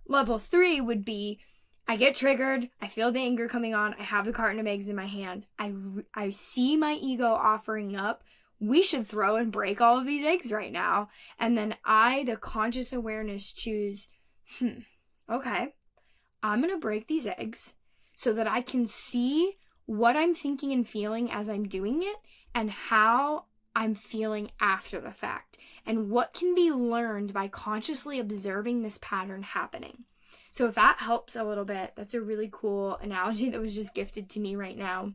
Level 3 would be I get triggered, I feel the anger coming on, I have the carton of eggs in my hand, I see my ego offering up, we should throw and break all of these eggs right now. And then the conscious awareness, choose, okay, I'm going to break these eggs so that I can see what I'm thinking and feeling as I'm doing it and how I'm feeling after the fact and what can be learned by consciously observing this pattern happening. So if that helps a little bit, that's a really cool analogy that was just gifted to me right now.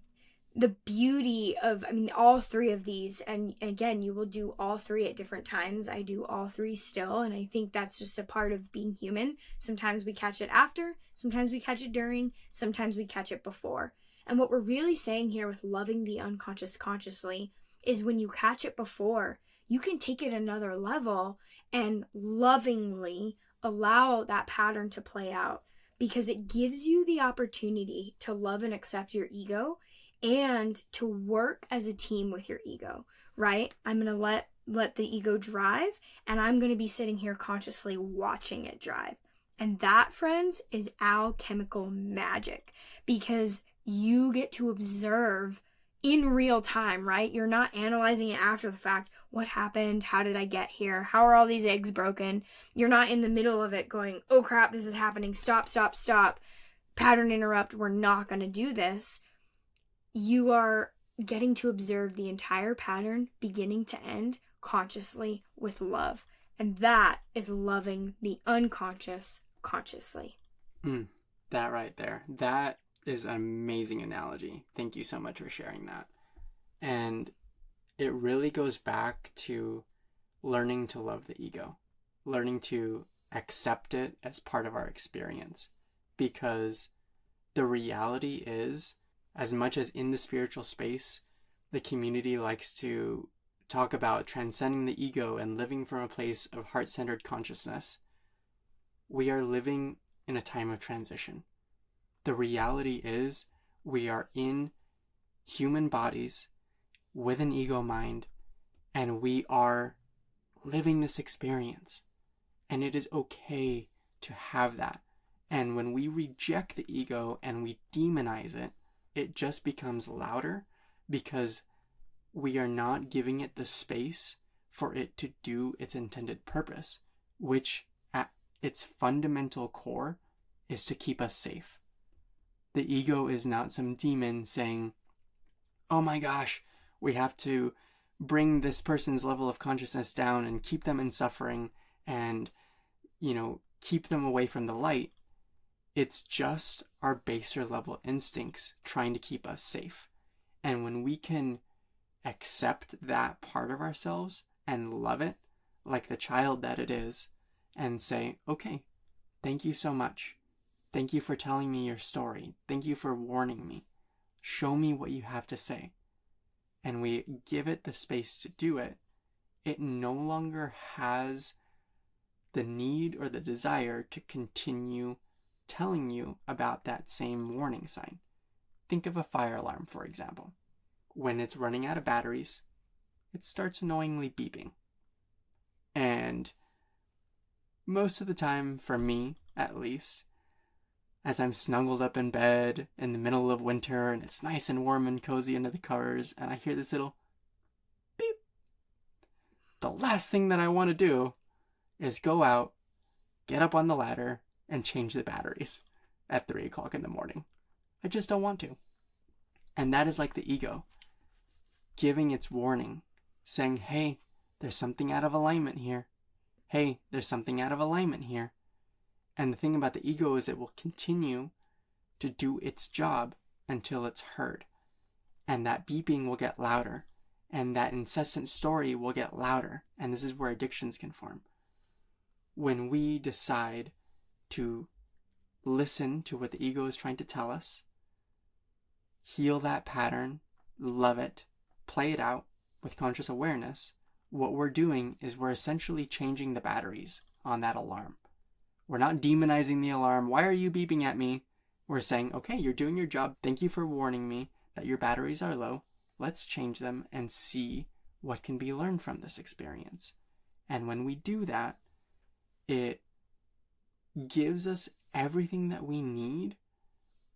The beauty of, all three of these, and again, you will do all three at different times. I do all three still, and I think that's just a part of being human. Sometimes we catch it after, sometimes we catch it during, sometimes we catch it before. And what we're really saying here with loving the unconscious consciously is when you catch it before, you can take it another level and lovingly allow that pattern to play out, because it gives you the opportunity to love and accept your ego and to work as a team with your ego, right? I'm going to let the ego drive, and I'm going to be sitting here consciously watching it drive. And that, friends, is alchemical magic, because you get to observe in real time, right? You're not analyzing it after the fact. What happened? How did I get here? How are all these eggs broken? You're not in the middle of it going, oh crap, this is happening. Stop. Pattern interrupt. We're not going to do this. You are getting to observe the entire pattern beginning to end consciously with love. And that is loving the unconscious consciously. That right there. That is an amazing analogy. Thank you so much for sharing that. And it really goes back to learning to love the ego, learning to accept it as part of our experience. Because the reality is, as much as in the spiritual space, the community likes to talk about transcending the ego and living from a place of heart-centered consciousness, we are living in a time of transition. The reality is we are in human bodies with an ego mind, and we are living this experience. And it is okay to have that. And when we reject the ego and we demonize it, it just becomes louder, because we are not giving it the space for it to do its intended purpose, which at its fundamental core is to keep us safe. The ego is not some demon saying, oh my gosh, we have to bring this person's level of consciousness down and keep them in suffering and, keep them away from the light. It's just our baser level instincts trying to keep us safe. And when we can accept that part of ourselves and love it like the child that it is, and say, okay, thank you so much. Thank you for telling me your story. Thank you for warning me. Show me what you have to say. And we give it the space to do it, it no longer has the need or the desire to continue telling you about that same warning sign. Think of a fire alarm, for example. When it's running out of batteries, it starts annoyingly beeping. And most of the time, for me at least, as I'm snuggled up in bed in the middle of winter and it's nice and warm and cozy under the covers, and I hear this little beep, the last thing that I want to do is go out, get up on the ladder, and change the batteries at 3 o'clock in the morning. I just don't want to. And that is like the ego giving its warning, saying, hey, there's something out of alignment here. Hey, there's something out of alignment here. And the thing about the ego is it will continue to do its job until it's heard. And that beeping will get louder. And that incessant story will get louder. And this is where addictions can form. When we decide to listen to what the ego is trying to tell us, heal that pattern, love it, play it out with conscious awareness, what we're doing is we're essentially changing the batteries on that alarm. We're not demonizing the alarm. Why are you beeping at me? We're saying, okay, you're doing your job. Thank you for warning me that your batteries are low. Let's change them and see what can be learned from this experience. And when we do that, it gives us everything that we need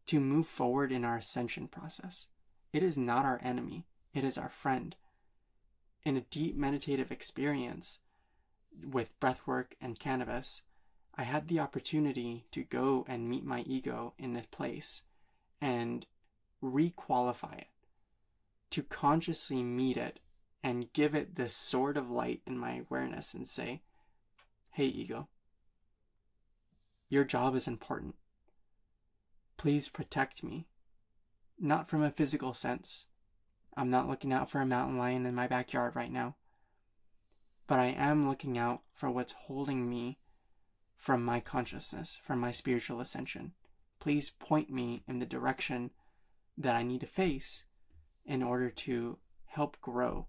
to move forward in our ascension process. It is not our enemy. It is our friend. In a deep meditative experience with breathwork and cannabis, I had the opportunity to go and meet my ego in a place and requalify it, to consciously meet it and give it this sword of light in my awareness and say, hey, ego, your job is important. Please protect me. Not from a physical sense. I'm not looking out for a mountain lion in my backyard right now. But I am looking out for what's holding me from my consciousness, from my spiritual ascension. Please point me in the direction that I need to face in order to help grow.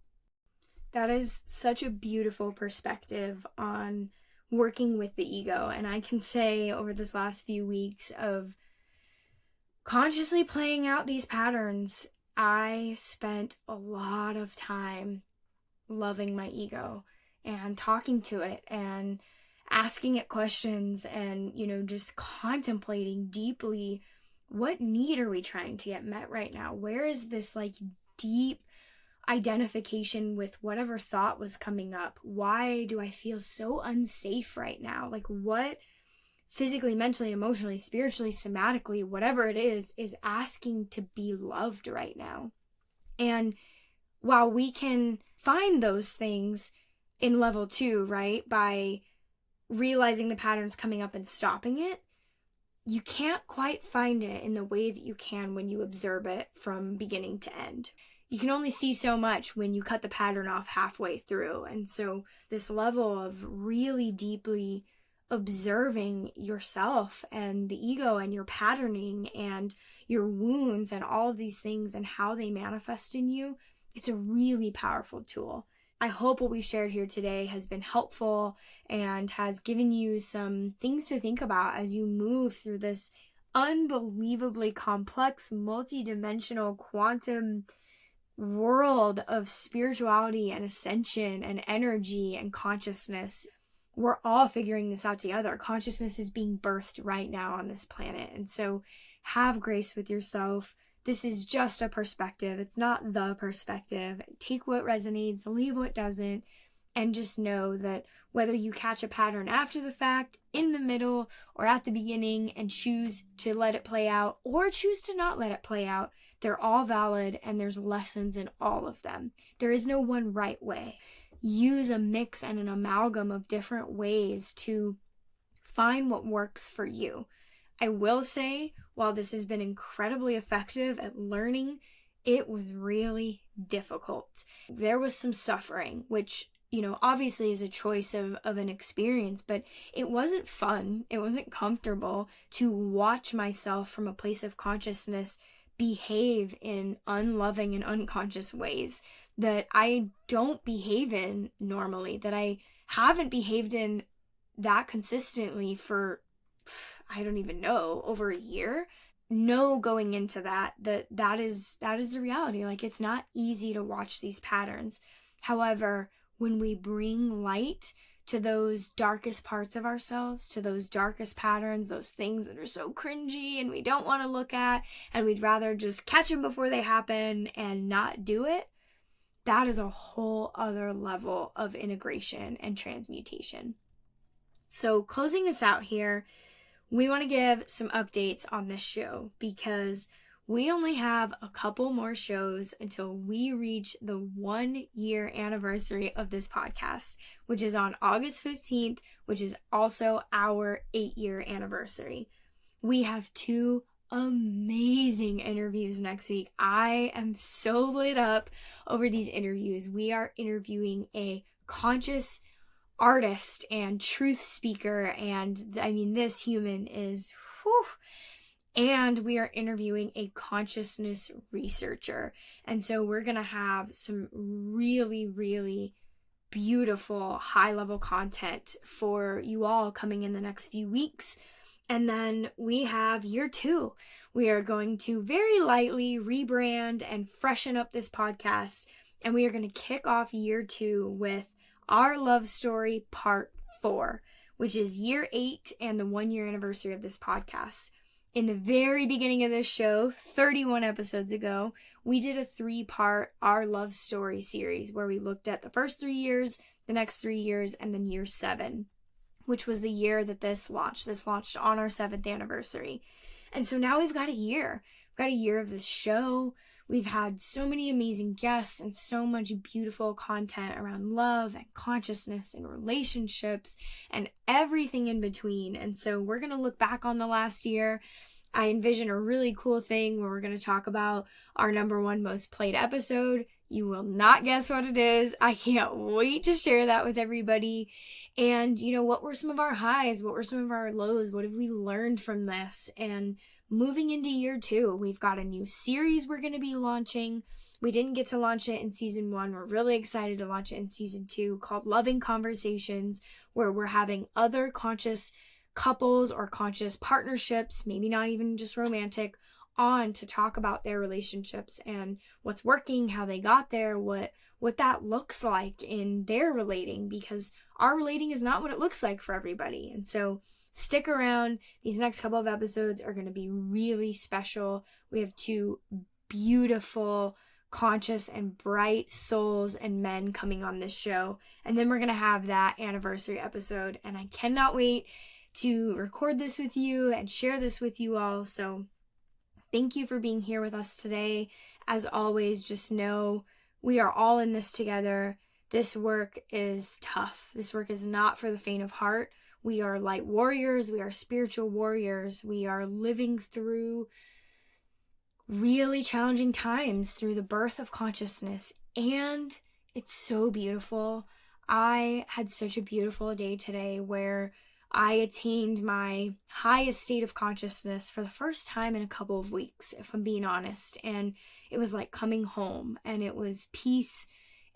That is such a beautiful perspective on working with the ego. And I can say over this last few weeks of consciously playing out these patterns, I spent a lot of time loving my ego and talking to it and asking it questions and, just contemplating deeply, what need are we trying to get met right now? Where is this deep identification with whatever thought was coming up? Why do I feel so unsafe right now? What physically, mentally, emotionally, spiritually, somatically, whatever it is asking to be loved right now? And while we can find those things in level 2, right, by realizing the patterns coming up and stopping it, you can't quite find it in the way that you can when you observe it from beginning to end. You can only see so much when you cut the pattern off halfway through. And so this level of really deeply observing yourself and the ego and your patterning and your wounds and all of these things and how they manifest in you, it's a really powerful tool. I hope what we shared here today has been helpful and has given you some things to think about as you move through this unbelievably complex, multi-dimensional quantum world of spirituality and ascension and energy and consciousness. We're all figuring this out together. Consciousness is being birthed right now on this planet. And so have grace with yourself. This is just a perspective. It's not the perspective. Take what resonates, leave what doesn't, and just know that whether you catch a pattern after the fact, in the middle, or at the beginning and choose to let it play out or choose to not let it play out, they're all valid and there's lessons in all of them. There is no one right way. Use a mix and an amalgam of different ways to find what works for you. I will say, while this has been incredibly effective at learning it was really difficult. There was some suffering, which, obviously is a choice of an experience, but it wasn't fun. It wasn't comfortable to watch myself from a place of consciousness behave in unloving and unconscious ways that I don't behave in normally, that I haven't behaved in that consistently for, I don't even know, over a year. Know going into that is the reality. Like, it's not easy to watch these patterns. However, when we bring light to those darkest parts of ourselves, to those darkest patterns, those things that are so cringy and we don't want to look at, and we'd rather just catch them before they happen and not do it, that is a whole other level of integration and transmutation. So, closing us out here, we want to give some updates on this show because we only have a couple more shows until we reach the 1-year anniversary of this podcast, which is on August 15th, which is also our 8-year anniversary. We have 2 amazing interviews next week. I am so lit up over these interviews. We are interviewing a conscious artist and truth speaker, and I mean, this human is whew. And we are interviewing a consciousness researcher, and so we're gonna have some really, really beautiful high level content for you all coming in the next few weeks. And then we have year 2. We are going to very lightly rebrand and freshen up this podcast, and we are going to kick off year 2 with our love story part 4, which is year 8 and the 1-year anniversary of this podcast. In the very beginning of this show, 31 episodes ago, we did a 3-part Our Love Story series where we looked at the first 3 years, the next 3 years, and then year 7, which was the year that this launched. This launched on our 7th anniversary. And so now we've got a year. We've got a year of this show. We've had so many amazing guests and so much beautiful content around love and consciousness and relationships and everything in between. And so we're going to look back on the last year. I envision a really cool thing where we're going to talk about our number 1 most played episode. You will not guess what it is. I can't wait to share that with everybody. And, what were some of our highs? What were some of our lows? What have we learned from this? And moving into year 2, we've got a new series we're going to be launching. We didn't get to launch it in season 1. We're really excited to launch it in season 2, called Loving Conversations, where we're having other conscious couples or conscious partnerships, maybe not even just romantic, on to talk about their relationships and what's working, how they got there, what that looks like in their relating, because our relating is not what it looks like for everybody. And so stick around. These next couple of episodes are going to be really special. We have 2 beautiful, conscious and bright souls and men coming on this show. And then we're going to have that anniversary episode. And I cannot wait to record this with you and share this with you all. So thank you for being here with us today. As always, just know we are all in this together. This work is tough. This work is not for the faint of heart. We are light warriors. We are spiritual warriors. We are living through really challenging times through the birth of consciousness. And it's so beautiful. I had such a beautiful day today where I attained my highest state of consciousness for the first time in a couple of weeks, if I'm being honest. And it was like coming home, and it was peace,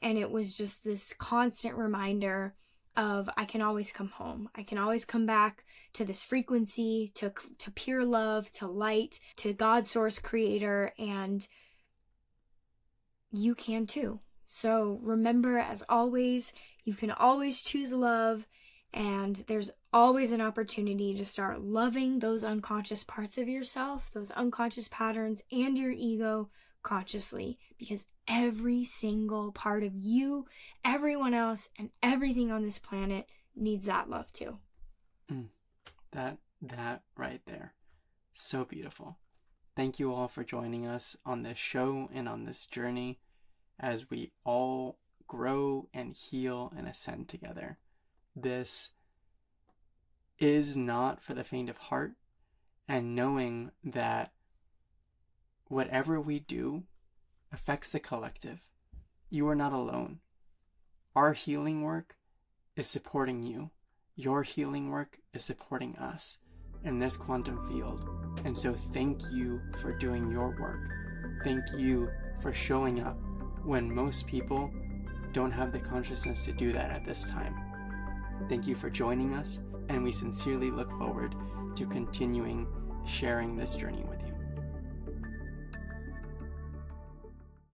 and it was just this constant reminder of I can always come home. I can always come back to this frequency, to pure love, to light, to God, source, creator, and you can too. So remember, as always, you can always choose love. And there's always an opportunity to start loving those unconscious parts of yourself, those unconscious patterns, and your ego consciously, because every single part of you, everyone else, and everything on this planet needs that love too. That right there. So beautiful. Thank you all for joining us on this show and on this journey as we all grow and heal and ascend together. This is not for the faint of heart, and knowing that whatever we do affects the collective. You are not alone. Our healing work is supporting you. Your healing work is supporting us in this quantum field. And so thank you for doing your work. Thank you for showing up when most people don't have the consciousness to do that at this time. Thank you for joining us, and we sincerely look forward to continuing sharing this journey with you.